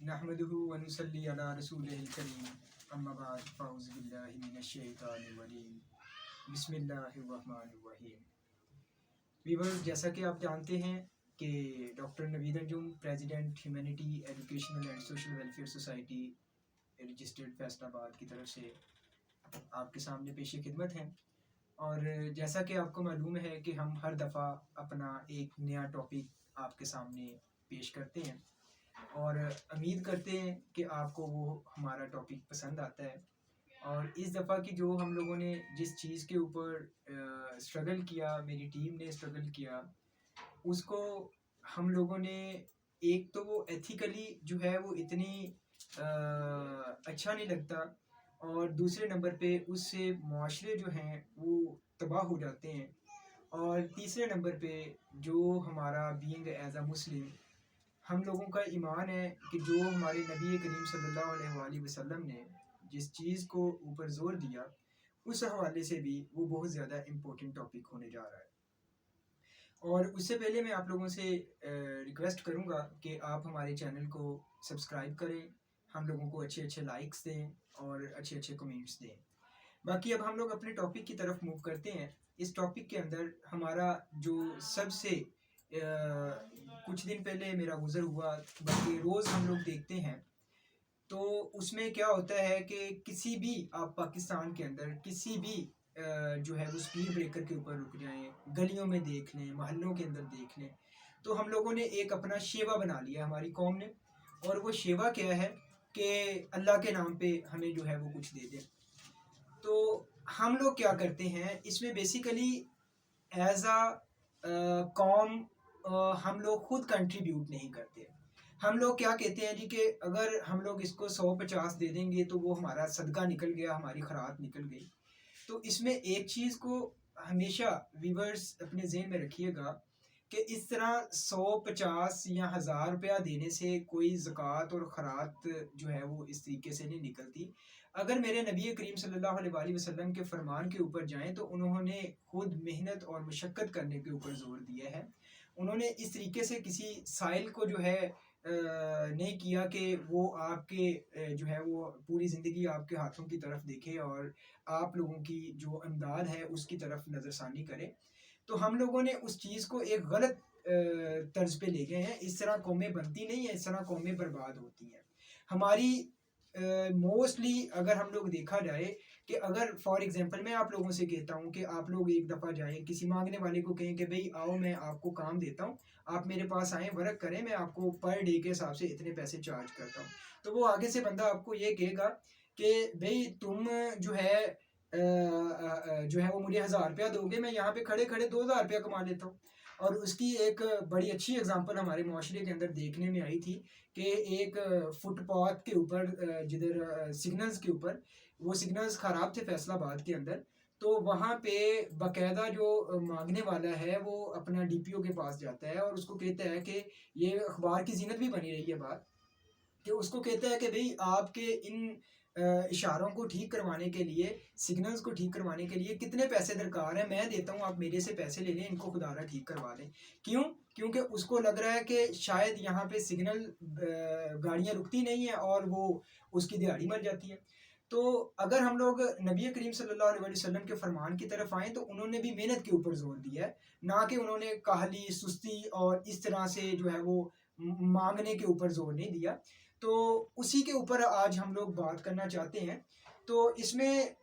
नहमदुहु व नुसल्ली अला रसूलिहिल करीम अम्मा बाद फ़अऊज़ु बिल्लाहि मिनश शैतानिर रजीम बिस्मिल्लाहिर रहमानिर रहीम। व्यूअर्स, जैसा कि आप जानते हैं कि doctor Naveed Anjum, president humanity educational and social welfare society registered Faisalabad की तरफ से आपके सामने पेश खिदमत हैं। और जैसा कि आपको मालूम है कि हम हर दफ़ा अपना एक नया टॉपिक आपके सामने पेश करते हैं और उम्मीद करते हैं कि आपको वो हमारा टॉपिक पसंद आता है। और इस दफ़ा की जो हम लोगों ने जिस चीज़ के ऊपर स्ट्रगल किया, मेरी टीम ने स्ट्रगल किया, उसको हम लोगों ने एक तो वो एथिकली जो है वो इतनी अच्छा नहीं लगता, और दूसरे नंबर पे उससे माशरे जो हैं वो तबाह हो जाते हैं, और तीसरे नंबर पे जो हमारा बीइंग एज अ मुस्लिम हम लोगों का ईमान है कि जो हमारे नबी करीम सल्लल्लाहु अलैहि वसल्लम ने जिस चीज़ को ऊपर ज़ोर दिया, उस हवाले से भी वो बहुत ज़्यादा इम्पोर्टेंट टॉपिक होने जा रहा है। और उससे पहले मैं आप लोगों से रिक्वेस्ट करूँगा कि आप हमारे चैनल को सब्सक्राइब करें, हम लोगों को अच्छे अच्छे लाइक्स दें और अच्छे अच्छे कमेंट्स दें। बाकी अब हम लोग अपने टॉपिक की तरफ मूव करते हैं। इस टॉपिक के अंदर हमारा जो सबसे कुछ दिन पहले मेरा गुज़र हुआ, बल्कि रोज़ हम लोग देखते हैं, तो उसमें क्या होता है कि किसी भी आप पाकिस्तान के अंदर किसी भी जो है वो स्पीड ब्रेकर के ऊपर रुक जाएं, गलियों में देख लें, मोहल्लों के अंदर देख लें, तो हम लोगों ने एक अपना शेवा बना लिया हमारी कौम ने। और वो शेवा क्या है कि अल्लाह के नाम पे हमें जो है वो कुछ दे दें। तो हम लोग क्या करते हैं इसमें बेसिकली एज अ कौम हम लोग खुद कंट्रीब्यूट नहीं करते। हम लोग क्या कहते हैं जी कि अगर हम लोग इसको 150 दे देंगे तो वो हमारा सदका निकल गया, हमारी खरात निकल गई। तो इसमें एक चीज़ को हमेशा व्यूअर्स अपने ज़हन में रखिएगा कि इस तरह 150 या 1000 रुपया देने से कोई ज़कात और खरात जो है वो इस तरीके से नहीं निकलती। अगर मेरे नबी करीम सल्लल्लाहु अलैहि वसल्लम के फरमान के ऊपर जाएं तो उन्होंने खुद मेहनत और मशक्क़त करने के ऊपर ज़ोर दिया है। उन्होंने इस तरीके से किसी साइल को जो है नहीं किया कि वो आपके जो है वो पूरी ज़िंदगी आपके हाथों की तरफ देखे और आप लोगों की जो इमदाद है उसकी तरफ नज़रसानी करे। तो हम लोगों ने उस चीज़ को एक गलत तर्ज पे ले गए हैं। इस तरह कौमें बनती नहीं है, इस तरह कौमें बर्बाद होती हैं। हमारी मोस्टली अगर हम लोग देखा जाए कि अगर फॉर एग्जांपल मैं आप लोगों से कहता हूँ कि आप लोग एक दफ़ा जाएं किसी मांगने वाले को कहें कि भाई आओ मैं आपको काम देता हूँ, आप मेरे पास आएँ वर्क करें, मैं आपको पर डे के हिसाब से इतने पैसे चार्ज करता हूँ। तो वो आगे से बंदा आपको ये कहेगा कि भाई तुम जो है जो है वो मुझे 1000 रुपया दोगे, मैं यहाँ पे खड़े खड़े 2000 रुपया कमा लेता हूँ। और उसकी एक बड़ी अच्छी एग्जांपल हमारे माशरे के अंदर देखने में आई थी कि एक फुटपाथ के ऊपर जिधर सिग्नल्स के ऊपर वो सिग्नल्स ख़राब थे फैसलाबाद के अंदर, तो वहाँ पे बाकायदा जो मांगने वाला है वो अपना डीपीओ के पास जाता है और उसको कहता है कि ये अखबार की जीनत भी बनी रही है बात कि उसको कहता है कि भाई आपके इन इशारों को ठीक करवाने के लिए, सिग्नल्स को ठीक करवाने के लिए कितने पैसे दरकार है, मैं देता हूँ, आप मेरे से पैसे ले लें, इनको खुदारा ठीक करवा दें। क्यों? क्योंकि उसको लग रहा है कि शायद यहाँ पे सिग्नल गाड़ियाँ रुकती नहीं है और वो उसकी दिहाड़ी मर जाती है। तो अगर हम लोग नबी करीम सल्लल्लाहु अलैहि वसल्लम के फरमान की तरफ आएँ तो उन्होंने भी मेहनत के ऊपर जोर दिया है, ना कि उन्होंने काहली, सुस्ती और इस तरह से जो है वो मांगने के ऊपर जोर नहीं दिया। तो उसी के ऊपर आज हम लोग बात करना चाहते हैं। तो इसमें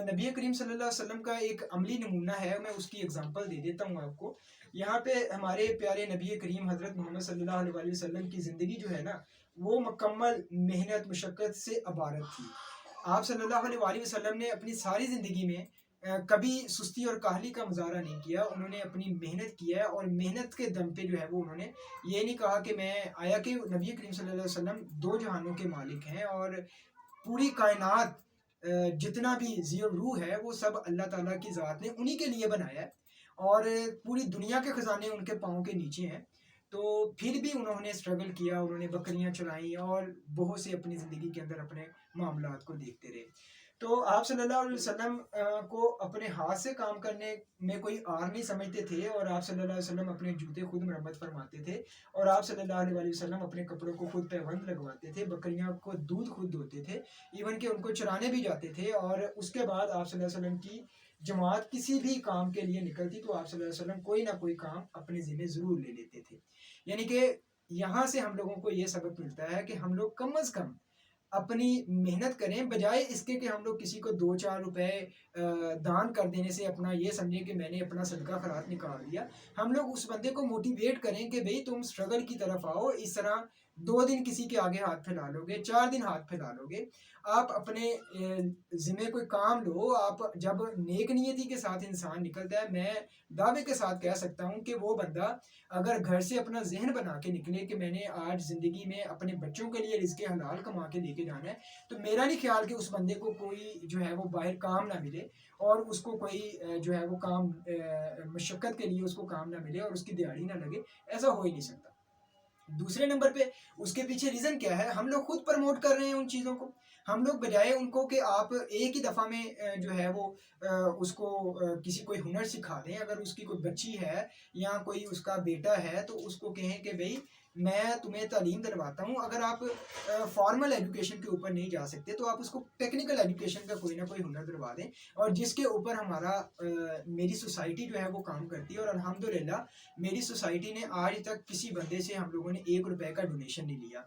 नबी करीम सल्लल्लाहु अलैहि वसल्लम का एक अमली नमूना है, मैं उसकी एग्जांपल दे देता हूँ आपको। यहाँ पे हमारे प्यारे नबी करीम हज़रत मोहम्मद सल्लल्लाहु अलैहि वसल्लम की ज़िंदगी जो है ना वो मुकम्मल मेहनत मशक्क़त से अबारत थी। आप सल्लल्लाहु अलैहि वसल्लम ने अपनी सारी ज़िंदगी में कभी सुस्ती और काहली का मुजाहरा नहीं किया। उन्होंने अपनी मेहनत किया है और मेहनत के दम पे जो है वो उन्होंने ये नहीं कहा कि मैं आया कि नबी करीम सल्लल्लाहु अलैहि वसल्लम दो जहानों के मालिक हैं और पूरी कायनात जितना भी ज़ीरो रूह है वो सब अल्लाह ताला की ज़ात ने उन्हीं के लिए बनाया है और पूरी दुनिया के ख़जाने उनके पाँव के नीचे हैं। तो फिर भी उन्होंने स्ट्रगल किया, उन्होंने बकरियां चलाई और बहुत से अपनी ज़िंदगी के अंदर अपने मामलात को देखते रहे। تو آپ صلی اللہ علیہ وسلم کو اپنے ہاتھ سے کام کرنے میں کوئی آر نہیں سمجھتے تھے، اور آپ صلی اللہ علیہ وسلم اپنے جوتے خود مرمت فرماتے تھے، اور آپ صلی اللہ علیہ وسلم اپنے کپڑوں کو خود پیوند لگواتے تھے، بکریاں کو دودھ خود دھوتے تھے، ایون کہ ان کو چرانے بھی جاتے تھے، اور اس کے بعد آپ صلی اللہ علیہ وسلم کی جماعت کسی بھی کام کے لیے نکلتی تو آپ صلی اللہ علیہ وسلم کوئی نہ کوئی کام اپنے ذمہ ضرور لے لیتے تھے. یعنی کہ یہاں سے ہم لوگوں کو یہ سبق ملتا ہے کہ ہم لوگ کم از کم اپنی محنت کریں، بجائے اس کے کہ ہم لوگ کسی کو 2-4 روپے دان کر دینے سے اپنا یہ سمجھیں کہ میں نے اپنا صدقہ خیرات نکال دیا. ہم لوگ اس بندے کو موٹیویٹ کریں کہ بھئی تم سٹرگل کی طرف آؤ. اس طرح 2 دن کسی کے آگے ہاتھ پھیلا لو گے، 4 دن ہاتھ پھیلا لو گے، آپ اپنے ذمہ کوئی کام لو. آپ جب نیک نیتی کے ساتھ انسان نکلتا ہے، میں دعوے کے ساتھ کہہ سکتا ہوں کہ وہ بندہ اگر گھر سے اپنا ذہن بنا کے نکلے کہ میں نے آج زندگی میں اپنے بچوں کے لیے رزق حلال کما کے لے کے جانا ہے، تو میرا نہیں خیال کہ اس بندے کو کوئی جو ہے وہ باہر کام نہ ملے، اور اس کو کوئی جو ہے وہ کام مشقت کے لیے اس کو کام نہ ملے اور اس کی دیہڑی نہ لگے. ایسا ہو ہی نہیں سکتا. دوسرے نمبر پہ اس کے پیچھے ریزن کیا ہے؟ ہم لوگ خود پروموٹ کر رہے ہیں ان چیزوں کو. ہم لوگ بجائے ان کو کہ آپ ایک ہی دفعہ میں جو ہے وہ اس کو کسی کوئی ہنر سکھا دیں. اگر اس کی کوئی بچی ہے یا کوئی اس کا بیٹا ہے تو اس کو کہیں کہ بھئی میں تمہیں تعلیم دلواتا ہوں. اگر آپ فارمل ایجوکیشن کے اوپر نہیں جا سکتے تو آپ اس کو ٹیکنیکل ایجوکیشن کا کوئی نہ کوئی ہنر دلوا دیں، اور جس کے اوپر ہمارا میری سوسائٹی جو ہے وہ کام کرتی ہے. اور الحمدللہ میری سوسائٹی نے آج تک کسی بندے سے ہم لوگوں نے 1 روپے کا ڈونیشن نہیں لیا.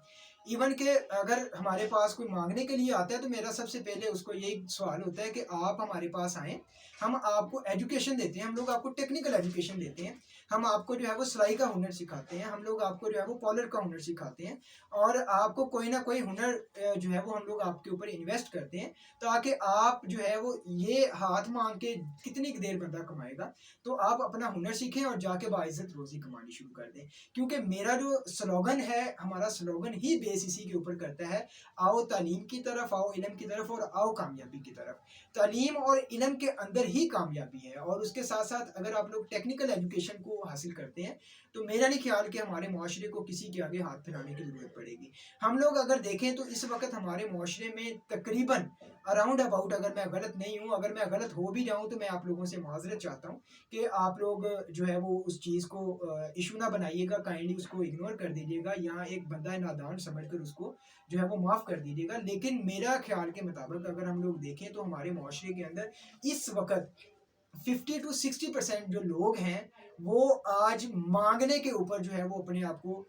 ایون کہ اگر ہمارے پاس کوئی مانگنے کے لیے آتا ہے تو میرا سب سے پہلے اس کو یہی سوال ہوتا ہے کہ آپ ہمارے پاس آئیں، ہم آپ کو ایجوکیشن دیتے ہیں، ہم لوگ آپ کو ٹیکنیکل ایجوکیشن دیتے ہیں، ہم آپ کو جو ہے وہ سلائی کا ہنر سکھاتے ہیں، ہم لوگ آپ کو جو ہے وہ پارلر کا ہنر سکھاتے ہیں، اور آپ کو کوئی نہ کوئی ہنر جو ہے وہ ہم لوگ آپ کے اوپر انویسٹ کرتے ہیں تاکہ آپ جو ہے وہ یہ ہاتھ مانگ کے کتنی دیر بندہ کمائے گا، تو آپ اپنا ہنر سیکھیں اور جا کے باعزت روزی کمانی شروع کر دیں. کیونکہ میرا جو سلوگن ہے، ہمارا سلوگن ہی بیس اسی کے اوپر کرتا ہے، آؤ تعلیم کی طرف، آؤ علم کی طرف، اور آؤ کامیابی کی طرف. تعلیم اور علم کے اندر ہی کامیابی ہے، اور اس کے ساتھ ساتھ اگر آپ لوگ ٹیکنیکل ایجوکیشن کو حاصل کرتے ہیں تو میرا نہیں خیال کہ ہمارے معاشرے کو کسی کے آگے ہاتھ پھیلانے کی ضرورت پڑے گی. ہم لوگ اگر دیکھیں تو اس وقت ہمارے معاشرے میں تقریباً اراؤنڈ اباؤٹ، اگر میں غلط نہیں ہوں، اگر میں غلط ہو بھی جاؤں تو میں آپ لوگوں سے معذرت چاہتا ہوں کہ آپ لوگ جو ہے وہ اس چیز کو ایشو نہ بنائیے گا، کائنڈلی اس کو اگنور کر دیجیے گا، یا ایک بندہ نادان سمجھ کر اس کو جو ہے وہ معاف کر دیجیے گا. لیکن میرا خیال کے مطابق اگر ہم لوگ دیکھیں تو ہمارے معاشرے کے اندر اس وقت 50-60% جو لوگ ہیں وہ آج مانگنے کے اوپر جو ہے وہ اپنے آپ کو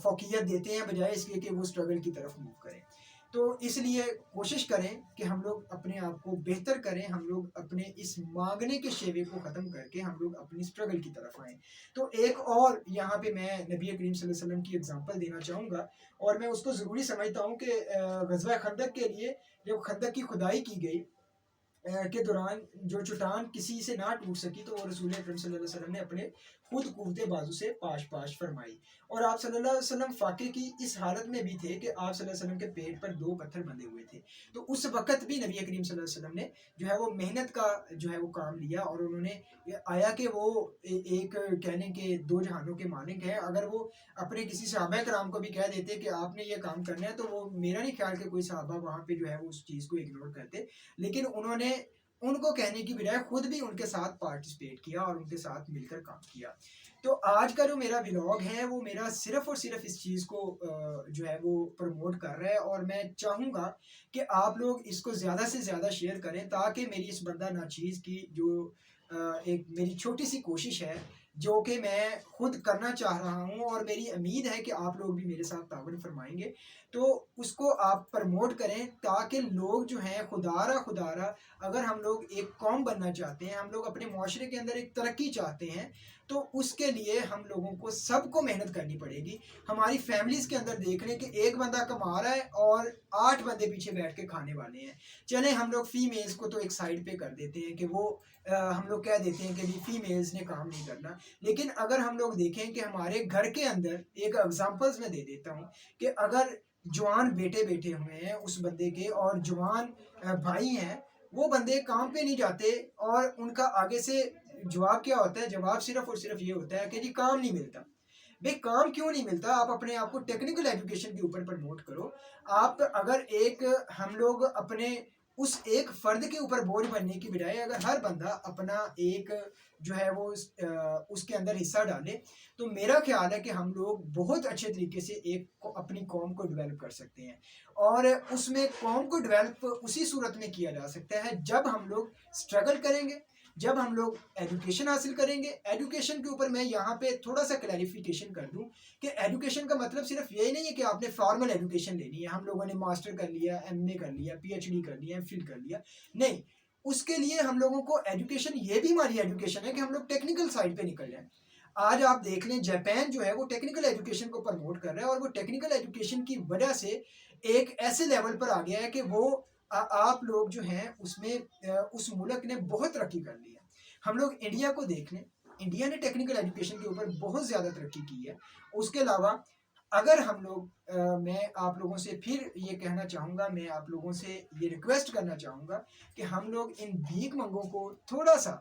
فوقیت دیتے ہیں، بجائے اس کے کہ وہ سٹرگل کی طرف موو کریں. تو اس لیے کوشش کریں کہ ہم لوگ اپنے آپ کو بہتر کریں، ہم لوگ اپنے اس مانگنے کے شیوے کو ختم کر کے ہم لوگ اپنی سٹرگل کی طرف آئیں. تو ایک اور یہاں پہ میں نبی کریم صلی اللہ علیہ وسلم کی اگزامپل دینا چاہوں گا، اور میں اس کو ضروری سمجھتا ہوں کہ غزوہ خندق کے لیے جب خندق کی کھدائی کی گئی کے دوران جو چٹان کسی سے نہ ٹوٹ سکی تو وہ رسول اکرم صلی اللہ علیہ وسلم نے اپنے خود قوت بازو سے پاش پاش فرمائی. اور آپ صلی اللہ علیہ وسلم فاقے کی اس حالت میں بھی تھے کہ آپ صلی اللہ علیہ وسلم کے پیٹ پر 2 پتھر بندھے ہوئے تھے. تو اس وقت بھی نبی کریم صلی اللہ علیہ وسلم نے جو ہے وہ محنت کا جو ہے وہ کام لیا، اور انہوں نے آیا کہ وہ ایک کہنے کے 2 جہانوں کے مالک ہیں. اگر وہ اپنے کسی صحابہ کرام کو بھی کہہ دیتے کہ آپ نے یہ کام کرنا ہے تو وہ میرا نہیں خیال کہ کوئی صحابہ وہاں پہ جو ہے وہ اس چیز کو اگنور کرتے. لیکن انہوں نے ان کو کہنے کی بجائے خود بھی ان کے ساتھ پارٹیسپیٹ کیا اور ان کے ساتھ مل کر کام کیا. تو آج کا جو میرا ولاگ ہے وہ میرا صرف اور صرف اس چیز کو جو ہے وہ پروموٹ کر رہا ہے، اور میں چاہوں گا کہ آپ لوگ اس کو زیادہ سے زیادہ شیئر کریں تاکہ میری اس بندہ ناچیز کی جو ایک میری چھوٹی سی کوشش ہے جو کہ میں خود کرنا چاہ رہا ہوں، اور میری امید ہے کہ آپ لوگ بھی میرے ساتھ تعاون فرمائیں گے، تو اس کو آپ پروموٹ کریں تاکہ لوگ جو ہیں خدا را اگر ہم لوگ ایک قوم بننا چاہتے ہیں، ہم لوگ اپنے معاشرے کے اندر ایک ترقی چاہتے ہیں، تو اس کے لیے ہم لوگوں کو سب کو محنت کرنی پڑے گی. ہماری فیملیز کے اندر دیکھ لیں کہ ایک بندہ کما رہا ہے اور 8 بندے پیچھے بیٹھ کے کھانے والے ہیں. چلیں ہم لوگ فیمیلز کو تو ایک سائڈ پہ کر دیتے ہیں کہ وہ ہم لوگ کہہ دیتے ہیں کہ فیمیلز نے کام نہیں کرنا. لیکن اگر ہم لوگ دیکھیں کہ ہمارے گھر کے اندر ایک ایگزامپلز میں دے دیتا ہوں کہ اگر جوان بیٹے بیٹھے ہوئے ہیں اس بندے کے اور جوان بھائی ہیں، وہ بندے کام پہ نہیں جاتے، اور ان کا آگے سے جواب کیا ہوتا ہے؟ جواب صرف اور صرف یہ ہوتا ہے کہ جی کام نہیں ملتا. بھئی کام کیوں نہیں ملتا؟ آپ اپنے آپ کو ٹیکنیکل ایجوکیشن کے اوپر پروموٹ کرو. آپ اگر ہم لوگ اپنے उस एक फ़र्द के ऊपर बोझ बनने की बजाय अगर हर बंदा अपना एक जो है वो उसके अंदर हिस्सा डाले, तो मेरा ख्याल है कि हम लोग बहुत अच्छे तरीके से अपनी कौम को डेवलप कर सकते हैं। और उसमें कौम को डेवलप उसी सूरत में किया जा सकता है जब हम लोग स्ट्रगल करेंगे, जब हम लोग एजुकेशन हासिल करेंगे। एजुकेशन के ऊपर मैं यहाँ पे थोड़ा सा क्लैरिफिकेशन कर दूँ कि एजुकेशन का मतलब सिर्फ यही नहीं है कि आपने फॉर्मल एजुकेशन लेनी है, हम लोगों ने मास्टर कर लिया, एमए कर लिया, पीएचडी कर लिया, एमफिल कर लिया, नहीं। उसके लिए हम लोगों को एजुकेशन, ये भी हमारी एजुकेशन है कि हम लोग टेक्निकल साइड पे निकल जाएं। आज आप देख लें, जापान जो है वो टेक्निकल एजुकेशन को प्रमोट कर रहा है, और वो टेक्निकल एजुकेशन की वजह से एक ऐसे लेवल पर आ गया है कि वो आप लोग जो हैं उसमें उस मुल्क ने बहुत तरक्की कर ली है। हम लोग इंडिया को देख लें, इंडिया ने टेक्निकल एजुकेशन के ऊपर बहुत ज़्यादा तरक्की की है। उसके अलावा अगर हम लोग मैं आप लोगों से फिर ये कहना चाहूँगा, मैं आप लोगों से ये रिक्वेस्ट करना चाहूँगा कि हम लोग इन भीख मंगों को थोड़ा सा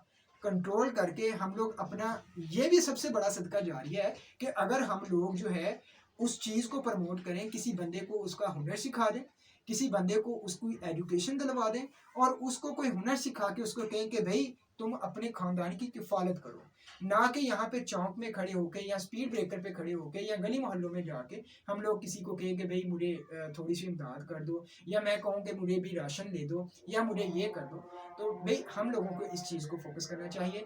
कंट्रोल करके हम लोग अपना, ये भी सबसे बड़ा सदका जारिया है कि अगर हम लोग जो है उस चीज़ को प्रमोट करें, किसी बंदे को उसका हुनर सिखा दें, किसी बंदे को उसकी एजुकेशन दिलवा दें, और उसको कोई हुनर सिखा के उसको कहें कि भाई तुम अपने खानदान की किफ़ालत करो, ना कि यहाँ पे चौक में खड़े होके या स्पीड ब्रेकर पे खड़े होके या गली मोहल्लों में जाके हम लोग किसी को कहें कि भाई मुझे थोड़ी सी इमदाद कर दो, या मैं कहूँ कि मुझे भी राशन दे दो, या मुझे ये कर दो। तो भाई हम लोगों को इस चीज़ को फोकस करना चाहिए।